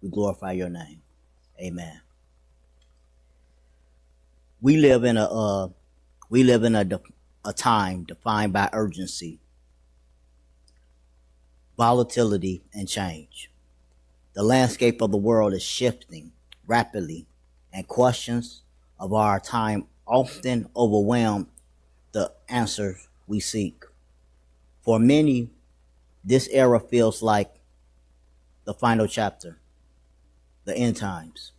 We glorify your name. Amen. We live in a time defined by urgency, volatility, and change. The landscape of the world is shifting rapidly, and questions of our time often overwhelm the answers we seek. For many, this era feels like the final chapter, the end times.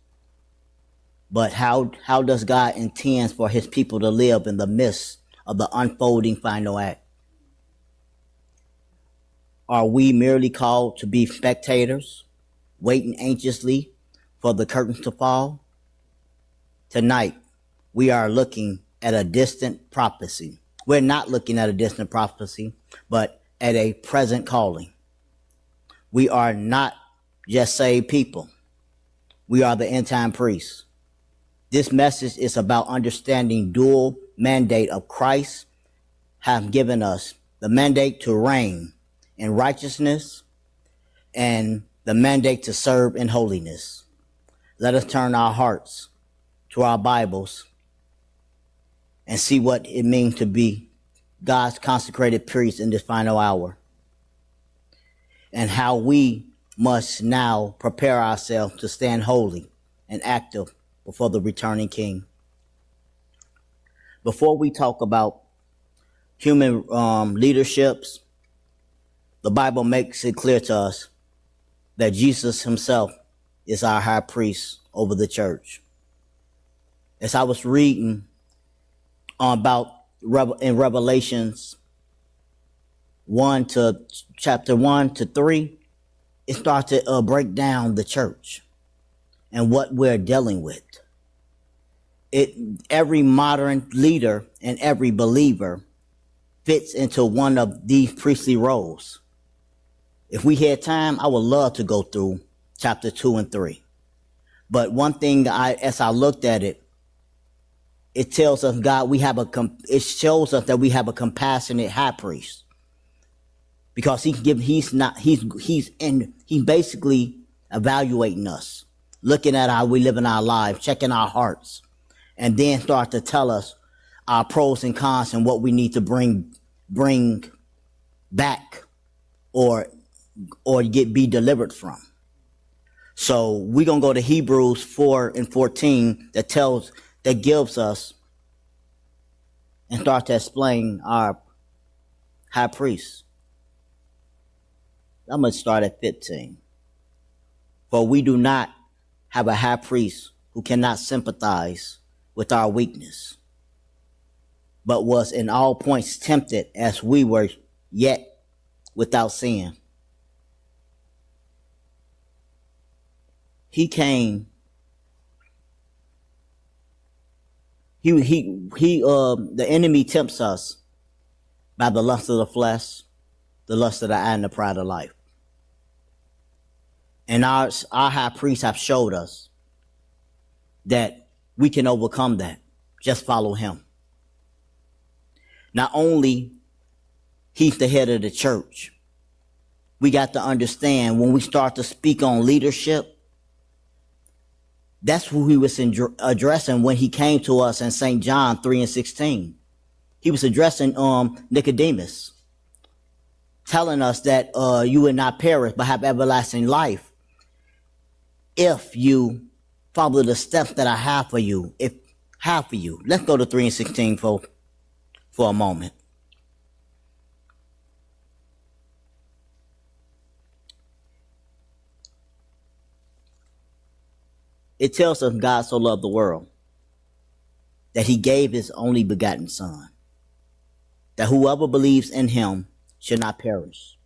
But how does God intend for his people to live in the midst of the unfolding final act? Are we merely called to be spectators, waiting anxiously for the curtain to fall? Tonight, we are looking at a distant prophecy. We're not looking at a distant prophecy, but at a present calling. We are not just saved people. We are the end time priests. This message is about understanding dual mandate of Christ have given us, the mandate to reign in righteousness and the mandate to serve in holiness. Let us turn our hearts to our Bibles and see what it means to be God's consecrated priest in this final hour, and how we must now prepare ourselves to stand holy and active before the returning King. Before we talk about human leaderships, the Bible makes it clear to us that Jesus himself is our high priest over the church. As I was reading in Revelations chapter 1 to 3, it starts to break down the church and what we're dealing with. Every modern leader and every believer fits into one of these priestly roles. If we had time, I would love to go through chapter 2 and 3. But one thing, as I looked at it, it tells us it shows us that we have a compassionate high priest, because he's basically evaluating us, looking at how we live in our lives, checking our hearts, and then start to tell us our pros and cons and what we need to bring back or be delivered from. So we're gonna go to Hebrews 4 and 14 that gives us and start to explain our high priest. I'm going to start at 15. For we do not have a high priest who cannot sympathize with our weakness, but was in all points tempted as we were, yet without sin. He came. The enemy tempts us by the lust of the flesh, the lust of the eye, and the pride of life. And our high priest have showed us that we can overcome that. Just follow him. Not only he's the head of the church, we got to understand when we start to speak on leadership, that's who he was addressing when he came to us in St. John 3 and 16. He was addressing Nicodemus, telling us that you will not perish but have everlasting life if you follow the steps that I have for you. Let's go to 3 and 16 for a moment. It tells us God so loved the world that he gave his only begotten son, that whoever believes in him should not perish,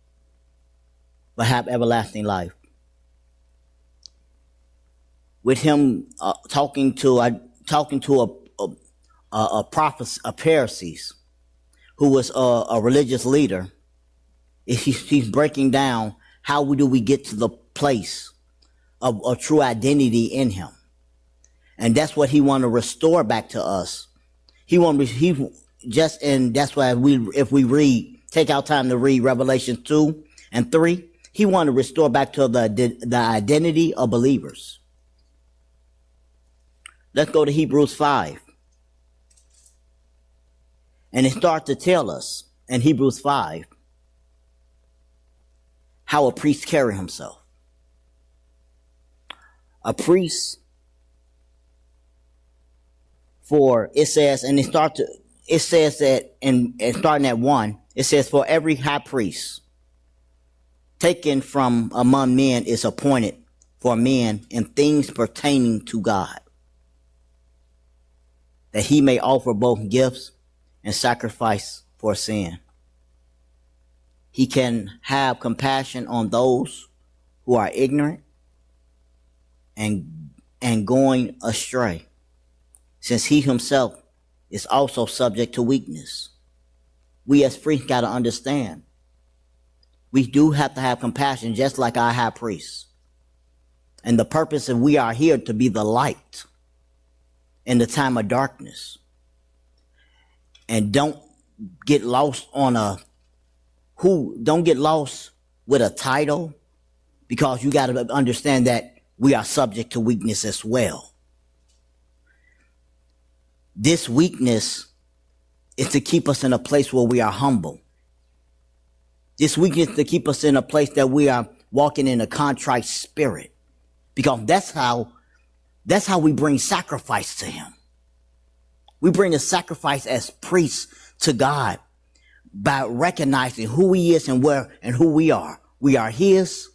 but have everlasting life. With him talking to a prophet, a Pharisees, who was a religious leader, he's breaking down how do we get to the place of a true identity in him. And that's what he want to restore back to us. That's why if we take our time to read Revelation 2 and 3, He wanted to restore back to the identity of believers. Let's go to Hebrews 5. And it starts to tell us in Hebrews 5 how a priest carry himself. A priest, for it says, and it says that, and starting at 1, it says, for every high priest taken from among men is appointed for men in things pertaining to God, that he may offer both gifts and sacrifice for sin. He can have compassion on those who are ignorant and going astray, since he himself is also subject to weakness. We as priests got to understand, we do have to have compassion just like our high priests. And the purpose of we are here to be the light in the time of darkness. And don't get lost don't get lost with a title, because you got to understand that we are subject to weakness as well. This weakness is to keep us in a place where we are humble. This weakness is to keep us in a place that we are walking in a contrite spirit, because that's how we bring sacrifice to him. We bring the sacrifice as priests to God by recognizing who he is and who we are. We are his,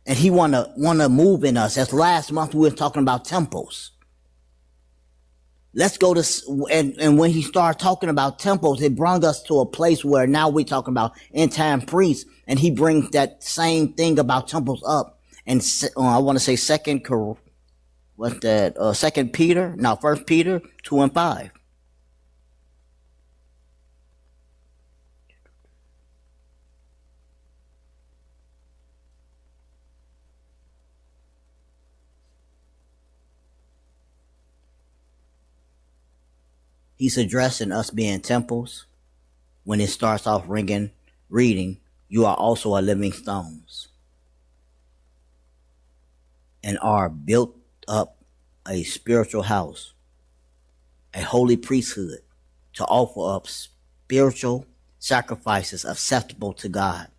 and he wanna move in us. As last month we were talking about temples. Let's go to, and when he started talking about temples, it brought us to a place where now we're talking about end time priests, and he brings that same thing about temples up. And I want to say 1 Peter 2 and 5. He's addressing us being temples when it starts off reading, you are also a living stones, and are built up a spiritual house, a holy priesthood, to offer up spiritual sacrifices acceptable to God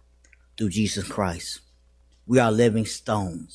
through Jesus Christ. We are living stones.